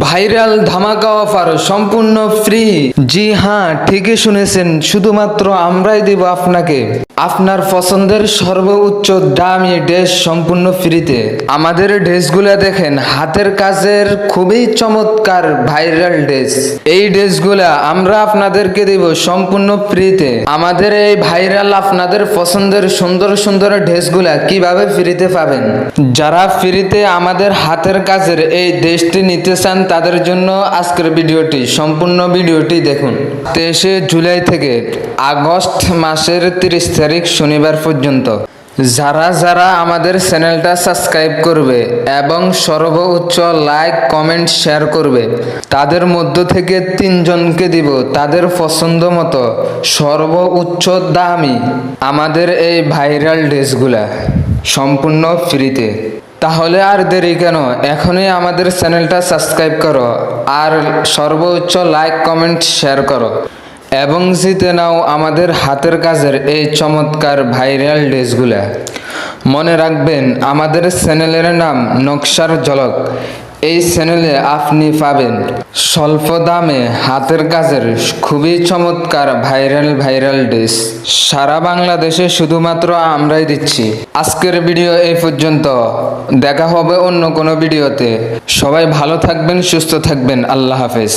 Viral ধামাকা offer সম্পূর্ণ free. জি হ্যাঁ, ঠিকই শুনেছেন, শুধুমাত্র আমরাই দিব আপনাকে আপনার পছন্দের সর্বোচ্চ দামি ড্রেস সম্পূর্ণ ফ্রিতে। আমাদের ড্রেসগুলো দেখেন, হাতের কাজের খুবই চমৎকার ভাইরাল ড্রেস। এই ড্রেসগুলা আমরা আপনাদেরকে দিব সম্পূর্ণ ফ্রিতে। আমাদের এই ভাইরাল আপনাদের পছন্দের সুন্দর সুন্দর ড্রেসগুলা কিভাবে ফ্রিতে পাবেন? যারা ফ্রিতে আমাদের হাতের কাজের এই ড্রেসটি নিতে চান তাদের জন্য আজকের ভিডিওটি, সম্পূর্ণ ভিডিওটি দেখুন। 23 জুলাই থেকে আগস্ট মাসের 30 তারিখ শনিবার পর্যন্ত যারা যারা আমাদের চ্যানেলটা সাবস্ক্রাইব করবে এবং সর্বোচ্চ লাইক কমেন্ট শেয়ার করবে, তাদের মধ্য থেকে 3 জনকে দিব তাদের পছন্দ মতো সর্বোচ্চ দামি আমাদের এই ভাইরাল ড্রেসগুলা সম্পূর্ণ ফ্রিতে। তাহলে আর দেরি কেন, এখনই আমাদের চ্যানেলটা সাবস্ক্রাইব করো আর সর্বোচ্চ লাইক কমেন্ট শেয়ার করো এবং জিতে নাও আমাদের হাতের কাজের এই চমৎকার ভাইরাল ড্রেসগুলা। মনে রাখবেন, আমাদের চ্যানেলের নাম নকশার ঝলক। এই চ্যানেলে আপনি পাবেন স্বল্প দামে হাতের কাজের খুবই চমৎকার ভাইরাল ড্রেস। সারা বাংলাদেশে শুধুমাত্র আমরাই দিচ্ছি। আজকের ভিডিও এই পর্যন্ত, দেখা হবে অন্য কোনো ভিডিওতে। সবাই ভালো থাকবেন, সুস্থ থাকবেন। আল্লাহ হাফেজ।